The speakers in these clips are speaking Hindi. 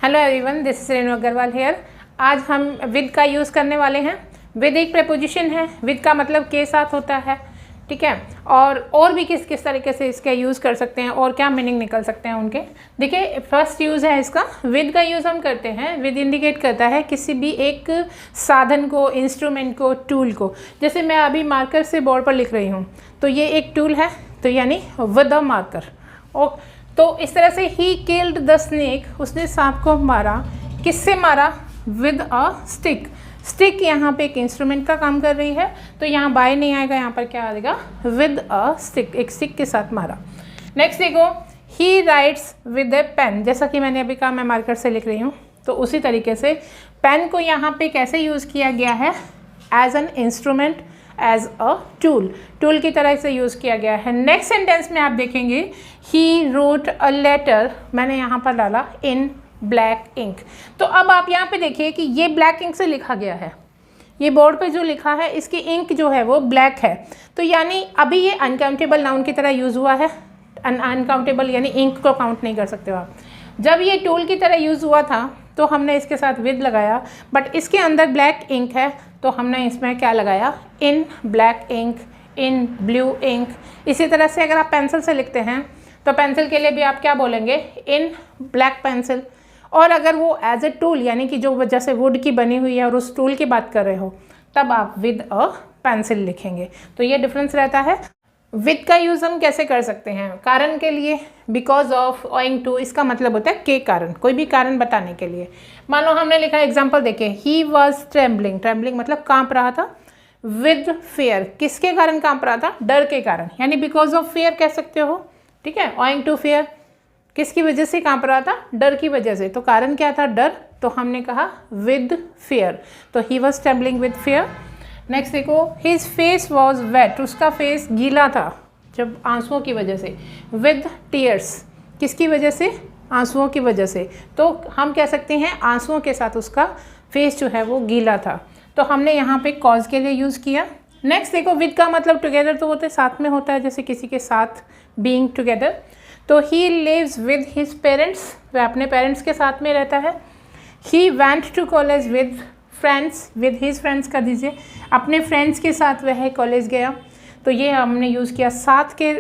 Hello everyone, this is Renu Agarwal here. आज हम विद का यूज़ करने वाले हैं। विद एक प्रेपोजिशन है, विद का मतलब के साथ होता है, ठीक है। और भी किस किस तरीके से इसका यूज़ कर सकते हैं और क्या मीनिंग निकल सकते हैं उनके। देखिए, फर्स्ट यूज़ है इसका। विद का यूज़ हम करते हैं, विद इंडिकेट करता है किसी भी एक साधन को, इंस्ट्रूमेंट को, टूल को। जैसे मैं अभी मार्कर से बोर्ड पर लिख रही हूँ, तो ये एक टूल है, तो यानी विद अ मार्कर। और तो इस तरह से ही किल्ड द स्नेक, उसने सांप को मारा। किससे मारा? With a stick. स्टिक यहाँ पे एक इंस्ट्रूमेंट का काम कर रही है, तो यहाँ बाय नहीं आएगा, यहाँ पर क्या आएगा? विद अ स्टिक, एक स्टिक के साथ मारा। नेक्स्ट देखो, he writes with a pen. जैसा कि मैंने अभी कहा, मैं मार्कर से लिख रही हूँ, तो उसी तरीके से पेन को यहाँ पे कैसे यूज़ किया गया है? As an instrument, as a tool, tool की तरह से यूज़ किया गया है। नेक्स्ट सेंटेंस में आप देखेंगे, ही रोट अ लेटर, मैंने यहाँ पर डाला इन ब्लैक इंक। तो अब आप यहाँ पे देखिए कि ये ब्लैक इंक से लिखा गया है, ये बोर्ड पे जो लिखा है इसकी इंक जो है वो ब्लैक है, तो यानी अभी ये अनकाउंटेबल नाउन की तरह यूज़ हुआ है। अनकाउंटेबल यानी इंक को काउंट नहीं कर सकते हो आप। जब ये टूल की तरह यूज़ हुआ था तो हमने इसके साथ विद लगाया, बट इसके अंदर ब्लैक इंक है, तो हमने इसमें क्या लगाया? In black ink, in blue ink. इसी तरह से अगर आप पेंसिल से लिखते हैं तो पेंसिल के लिए भी आप क्या बोलेंगे? इन ब्लैक पेंसिल। और अगर वो एज ए टूल, यानी कि जो जैसे वुड की बनी हुई है और उस टूल की बात कर रहे हो, तब आप विद अ पेंसिल लिखेंगे। तो ये डिफरेंस रहता है। विद का यूज़ हम कैसे कर सकते हैं? कारण के लिए, बिकॉज ऑफ, ओइंग टू, इसका मतलब होता है के कारण, कोई भी कारण बताने के लिए। मान लो हमने लिखा, एग्जाम्पल देखिए, ही वॉज ट्रेम्बलिंग। ट्रेम्बलिंग मतलब कांप रहा था। विद फेयर, किसके कारण कांप रहा था? डर के कारण, यानी बिकॉज ऑफ फेयर कह सकते हो, ठीक है। ओइंग टू फेयर, किसकी वजह से कांप रहा था? डर की वजह से। तो कारण क्या था? डर, तो हमने कहा विद फेयर। तो he was trembling with fair. Next देखो, हिज फेस वॉज वेट, उसका फेस गीला था जब आंसुओं की वजह से। विद टीयर्स, किसकी वजह से? आंसुओं की वजह से। तो हम कह सकते हैं आंसुओं के साथ उसका फेस जो है वो गीला था, तो हमने यहाँ पे कॉज के लिए यूज़ किया। नेक्स्ट देखो, विद का मतलब टुगेदर तो होते साथ में होता है, जैसे किसी के साथ, बीइंग टुगेदर। तो he lives with his parents, वह अपने पेरेंट्स के साथ में रहता है। He went to college with friends, with his friends कर दीजिए, अपने फ्रेंड्स के साथ वह कॉलेज गया। तो ये हमने यूज़ किया साथ के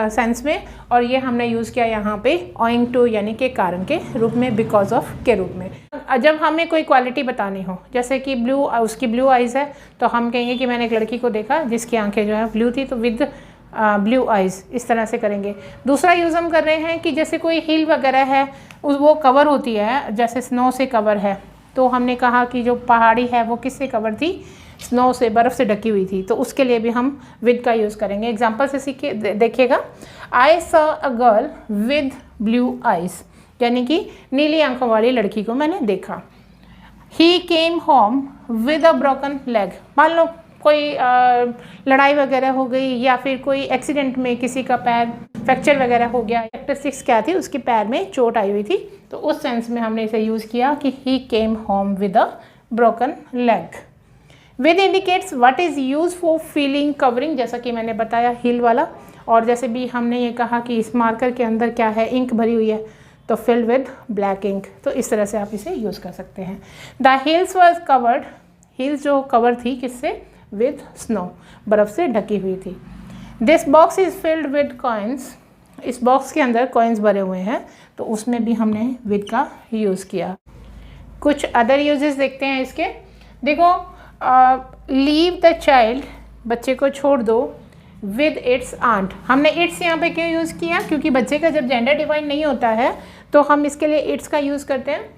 सेंस में, और ये हमने यूज़ किया यहाँ पे ओइंग टू, यानी कि कारण के रूप में, बिकॉज ऑफ के रूप में। जब हमें कोई क्वालिटी बतानी हो, जैसे कि ब्लू, उसकी ब्लू आइज़ है, तो हम कहेंगे कि मैंने एक लड़की को देखा जिसकी आंखें जो है ब्लू थी, तो विद ब्लू आइज़, इस तरह से करेंगे। दूसरा यूज़ हम कर रहे हैं कि जैसे कोई हिल वगैरह है, वो कवर होती है, जैसे स्नो से कवर है, तो हमने कहा कि जो पहाड़ी है वो किससे कवर थी? स्नो से, बर्फ़ से ढकी हुई थी, तो उसके लिए भी हम विद का यूज़ करेंगे। एग्जाम्पल से सीखिए, देखिएगा, I saw a girl with blue eyes, यानी कि नीली आंखों वाली लड़की को मैंने देखा। He came home with a broken leg, मान लो कोई लड़ाई वगैरह हो गई, या फिर कोई एक्सीडेंट में किसी का पैर फ्रैक्चर वगैरह हो गया, कैरेक्टरिस्टिक्स क्या थी? उसके पैर में चोट आई हुई थी, तो उस सेंस में हमने इसे यूज़ किया कि he came home with a broken leg. With indicates what is use for feeling covering, जैसा कि मैंने बताया हील वाला। और जैसे भी हमने ये कहा कि इस मार्कर के अंदर क्या है? इंक भरी हुई है, तो फिल विद ब्लैक इंक। तो इस तरह से आप इसे यूज़ कर सकते हैं। The hills was covered, hills जो कवर थी किससे? विद स्नो, बर्फ़ से ढकी हुई थी। This box is filled with coins, इस बॉक्स के अंदर कॉइन्स भरे हुए हैं, तो उसमें भी हमने विद का यूज़ किया। कुछ अदर यूजेस देखते हैं इसके। देखो, लीव द चाइल्ड, बच्चे को छोड़ दो, विद इट्स आंट। हमने इट्स यहाँ पे क्यों यूज़ किया? क्योंकि बच्चे का जब जेंडर डिफाइन नहीं होता है तो हम इसके लिए इट्स का यूज़ करते हैं।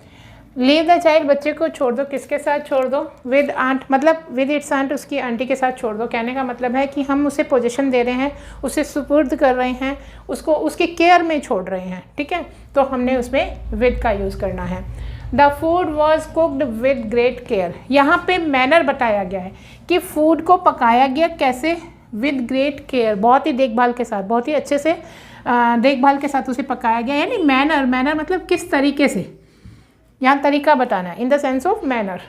लीव द चाइल्ड, बच्चे को छोड़ दो, किसके साथ छोड़ दो? विद आंट, मतलब विद इट्स आंट, उसकी आंटी के साथ छोड़ दो। कहने का मतलब है कि हम उसे पोजीशन दे रहे हैं, उसे सुपुर्द कर रहे हैं, उसको उसके केयर में छोड़ रहे हैं, ठीक है। तो हमने उसमें विद का यूज़ करना है। The food was cooked with great care, यहाँ पे मैनर बताया गया है कि फूड को पकाया गया कैसे? विद ग्रेट केयर, बहुत ही देखभाल के साथ, बहुत ही अच्छे से देखभाल के साथ उसे पकाया गया। यानी मैनर, मैनर मतलब किस तरीके से, यहाँ तरीका बताना है, in the sense of manner.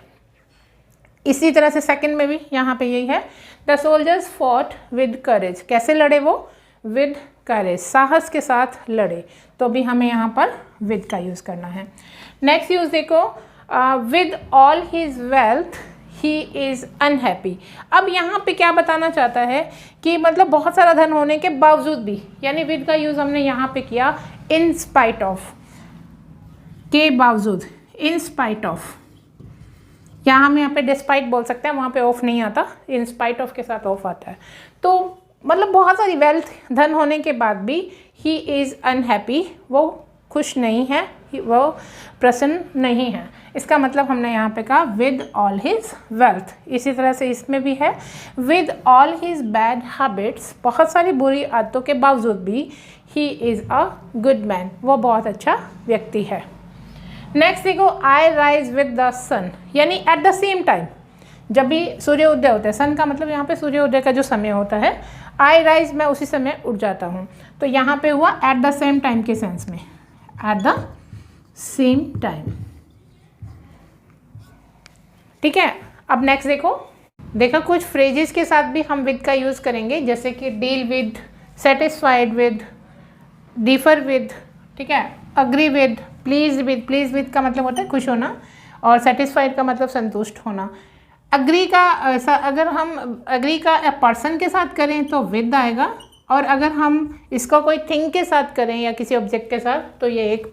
इसी तरह से सेकंड में भी यहाँ पे यही है, the soldiers fought with courage, कैसे लड़े वो? विद करेज, साहस के साथ लड़े, तो भी हमें यहाँ पर विद का यूज़ करना है। नेक्स्ट यूज देखो, with all his wealth he is unhappy. अब यहाँ पे क्या बताना चाहता है कि मतलब बहुत सारा धन होने के बावजूद भी, यानी विद का यूज़ हमने यहाँ पे किया इन स्पाइट ऑफ, के बावजूद, इन स्पाइट ऑफ। यहाँ हम यहाँ पे डिस्पाइट बोल सकते हैं, वहाँ पे ऑफ नहीं आता, इन स्पाइट ऑफ के साथ ऑफ आता है। तो मतलब बहुत सारी वेल्थ, धन होने के बाद भी ही इज़ अनहैप्पी, वो खुश नहीं है, वो प्रसन्न नहीं है। इसका मतलब हमने यहाँ पे कहा विद ऑल हिज वेल्थ। इसी तरह से इसमें भी है with all his bad habits, बहुत सारी बुरी आदतों के बावजूद भी he is a good man, वो बहुत अच्छा व्यक्ति है। नेक्स्ट देखो, आई राइज विद द सन, यानी एट द सेम टाइम, जब भी सूर्योदय होता है, सन का मतलब यहाँ पे सूर्योदय का जो समय होता है, आई राइज मैं उसी समय उठ जाता हूँ, तो यहाँ पे हुआ एट द सेम टाइम के सेंस में, एट द सेम टाइम। ठीक है, अब नेक्स्ट देखो कुछ फ्रेजेस के साथ भी हम विद का यूज़ करेंगे, जैसे कि deal with, satisfied with, differ with, ठीक है, अग्री विद, प्लीज विद का मतलब होता है खुश होना, और सेटिस्फाइड का मतलब संतुष्ट होना। अग्री का अगर हम अग्री का पर्सन के साथ करें तो विद आएगा, और अगर हम इसको कोई थिंग के साथ करें या किसी ऑब्जेक्ट के साथ तो ये एक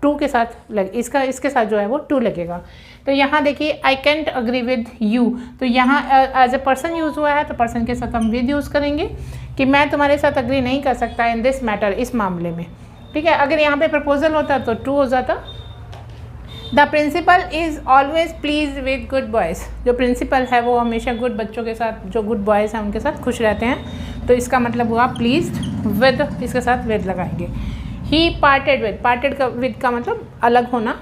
टू के साथ इसके साथ जो है वो टू लगेगा। तो यहाँ देखिए I can't agree with you, तो यहाँ एज ए पर्सन यूज़ हुआ है, तो पर्सन के साथ हम विद यूज़ करेंगे कि मैं तुम्हारे साथ अग्री नहीं कर सकता इन दिस मैटर, इस मामले में। ठीक है, अगर यहाँ पे प्रपोजल होता तो टू हो जाता। The principal is always please with good boys, जो प्रिंसिपल है वो हमेशा गुड बच्चों के साथ, जो गुड बॉयज़ हैं उनके साथ खुश रहते हैं, तो इसका मतलब हुआ प्लीज्ड विद, इसके साथ विद लगाएंगे। ही पार्टेड विद, पार्टेड का विद का मतलब अलग होना।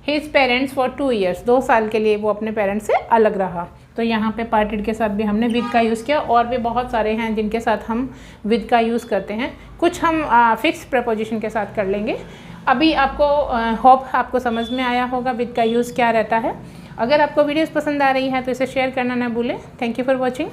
हिज पेरेंट्स फॉर 2 years, 2 साल के लिए वो अपने पेरेंट्स से अलग रहा, तो यहाँ पे पार्टेड के साथ भी हमने विद का यूज़ किया। और भी बहुत सारे हैं जिनके साथ हम विद का यूज़ करते हैं, कुछ हम फिक्स प्रपोजिशन के साथ कर लेंगे। अभी आपको होप आपको समझ में आया होगा विद का यूज़ क्या रहता है। अगर आपको वीडियोस पसंद आ रही है तो इसे शेयर करना ना भूलें। Thank you for watching.